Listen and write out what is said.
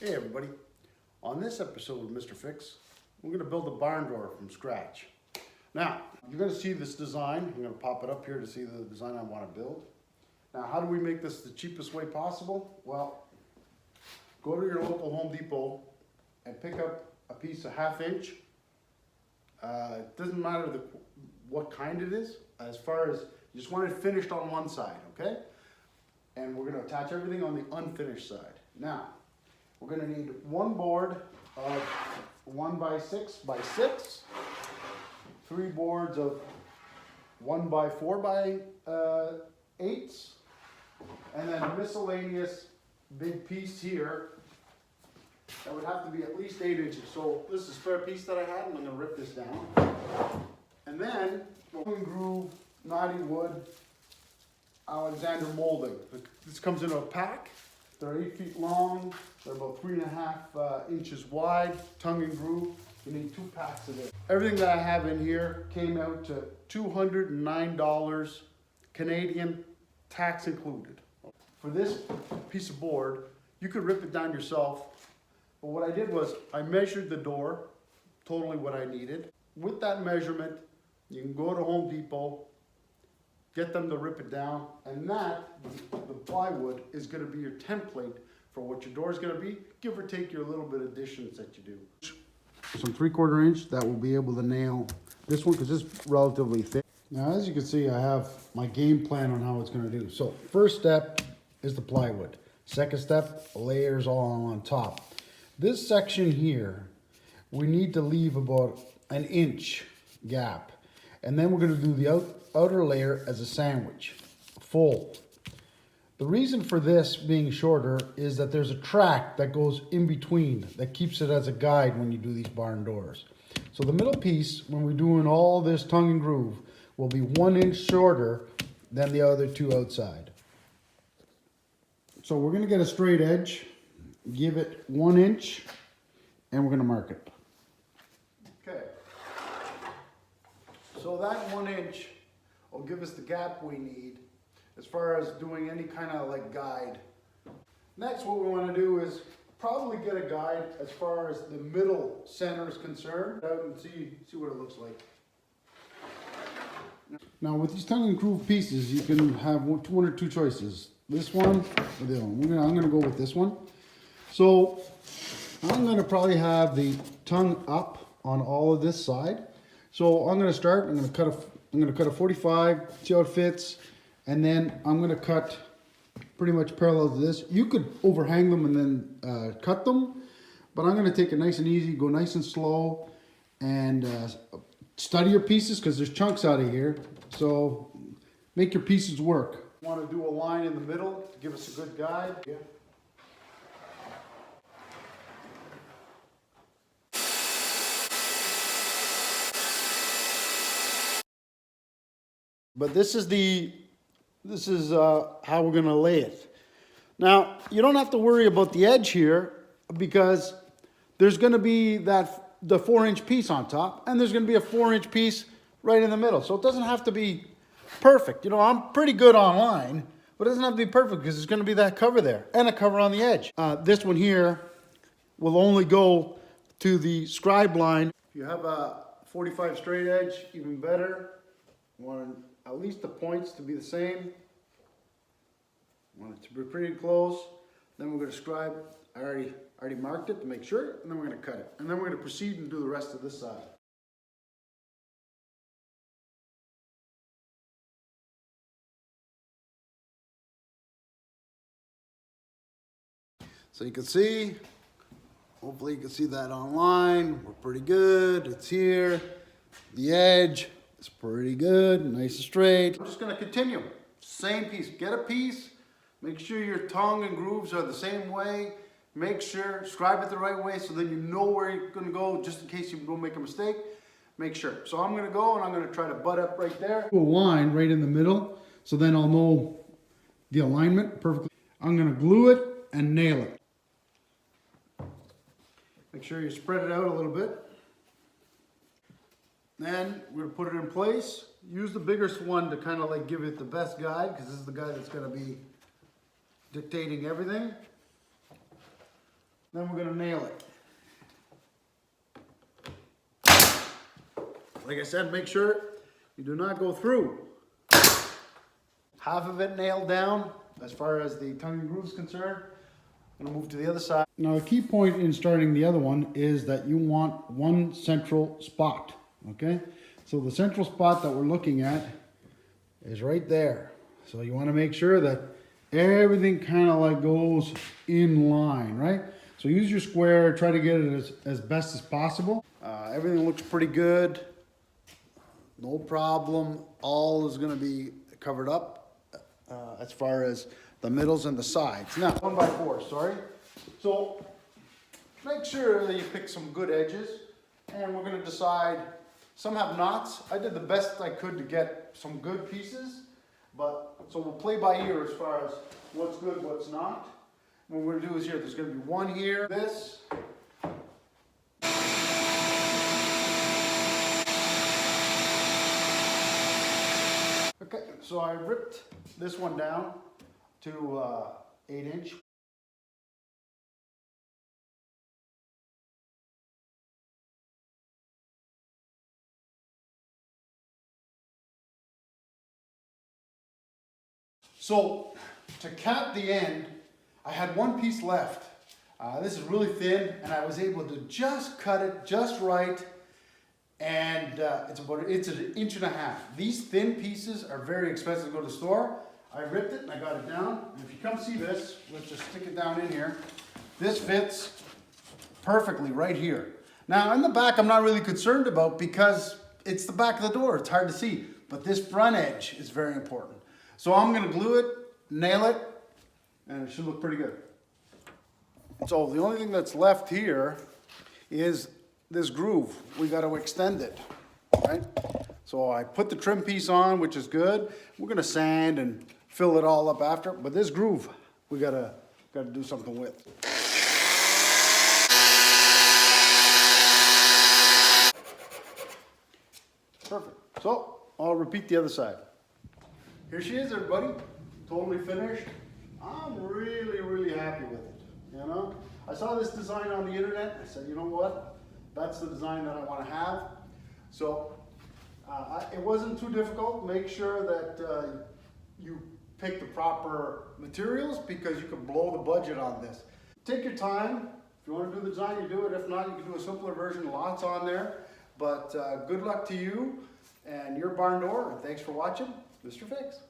Hey everybody, on this episode of Mr. Fix, we're going to build a barn door from scratch. Now, you're going to see this design. I'm going to pop it up here to see the design I want to build. Now, how do we make this the cheapest way possible? Well, go to your local Home Depot and pick up a piece of 1/2 inch. It doesn't matter what kind it is, as far as you just want it finished on one side, okay? And we're going to attach everything on the unfinished side. Now, we're going to need one board of 1 by 6 by 6, 3 boards of 1 by 4 by 8s, and then a miscellaneous big piece here that would have to be at least 8 inches. So this is a spare piece that I had, and I'm going to rip this down. And then groove, knotty wood, Alexander molding. This comes in a pack. They're 8 feet long. They're about 3.5 inches wide. Tongue and groove. You need 2 packs of it. Everything that I have in here came out to $209 Canadian, tax included. For this piece of board, you could rip it down yourself. But what I did was I measured the door, totally what I needed. With that measurement, you can go to Home Depot, get them to rip it down, and that, the plywood, is going to be your template for what your door is going to be, give or take your little bit of additions that you do. Some 3/4 inch that will be able to nail this one because it's relatively thick. Now, as you can see, I have my game plan on how it's going to do. So first step is the plywood. Second step, layers all on top. This section here, we need to leave about 1 inch gap. And then we're going to do the outer layer as a sandwich, full. The reason for this being shorter is that there's a track that goes in between that keeps it as a guide when you do these barn doors. So the middle piece, when we're doing all this tongue and groove, will be 1 inch shorter than the other 2 outside. So we're going to get a straight edge, give it 1 inch, and we're going to mark it. Okay. So that 1 inch will give us the gap we need as far as doing any kind of like guide. Next, what we want to do is probably get a guide as far as the middle center is concerned. Out and see what it looks like. Now with these tongue and groove pieces, you can have one or two choices. This one or the other one. I'm going to go with this one. So I'm going to probably have the tongue up on all of this side. So I'm going to start. I'm going to cut a 45. See how it fits, and then I'm going to cut pretty much parallel to this. You could overhang them and then cut them, but I'm going to take it nice and easy, go nice and slow, and study your pieces because there's chunks out of here. So make your pieces work. You want to do a line in the middle to give us a good guide. Yeah. But this is how we're going to lay it. Now, you don't have to worry about the edge here because there's going to be the 4-inch piece on top, and there's going to be a 4-inch piece right in the middle. So it doesn't have to be perfect. You know, I'm pretty good online, but it doesn't have to be perfect because there's going to be that cover there and a cover on the edge. This one here will only go to the scribe line. If you have a 45 straight edge, even better. You want at least the points to be the same. Want it to be pretty close. Then we're going to scribe. I already marked it to make sure, and then we're going to cut it. And then we're going to proceed and do the rest of this side. So you can see, hopefully you can see that online. We're pretty good. It's here. The edge is pretty good, nice and straight. I'm just going to continue. Same piece. Get a piece. Make sure your tongue and grooves are the same way. Make sure, scribe it the right way so then you know where you're going to go just in case you don't make a mistake. Make sure. So I'm going to go and I'm going to try to butt up right there. A line right in the middle so then I'll know the alignment perfectly. I'm going to glue it and nail it. Make sure you spread it out a little bit. Then we're going to put it in place. Use the biggest one to kind of like give it the best guide because this is the guy that's going to be dictating everything. then we're gonna nail it. Like I said, make sure you do not go through. Half of it nailed down as far as the tongue and groove is concerned. I'm gonna move to the other side. Now the key point in starting the other one is that you want one central spot, okay? So the central spot that we're looking at is right there. So you wanna make sure that everything kind of like goes in line, right? So use your square, try to get it as best as possible. Everything looks pretty good. No problem. All is gonna be covered up as far as the middles and the sides. Now, 1x4, sorry. So make sure that you pick some good edges, and we're gonna decide, some have knots. I did the best I could to get some good pieces, but so we'll play by ear as far as what's good, what's not. What we're gonna do is here, there's gonna be one here, this. Okay, so I ripped this one down to 8-inch. So to cap the end, I had one piece left. This is really thin, and I was able to just cut it just right. And it's an inch and a half. These thin pieces are very expensive to go to the store. I ripped it and I got it down. And if you come see this, let's just stick it down in here. This fits perfectly right here. Now in the back, I'm not really concerned about because it's the back of the door. It's hard to see, but this front edge is very important. So I'm gonna glue it, nail it, and it should look pretty good. So the only thing that's left here is this groove. We got to extend it, right? So I put the trim piece on, which is good. We're gonna sand and fill it all up after, but this groove we gotta do something with. Perfect. So I'll repeat the other side. Here she is, everybody. Totally finished. I'm really happy with it. You know, I saw this design on the internet. I said, you know what? That's the design that I want to have. So it wasn't too difficult. Make sure that you pick the proper materials because you can blow the budget on this. Take your time. If you want to do the design, you do it. If not, you can do a simpler version. Lots on there. But good luck to you and your barn door. And thanks for watching, Mr. Fix.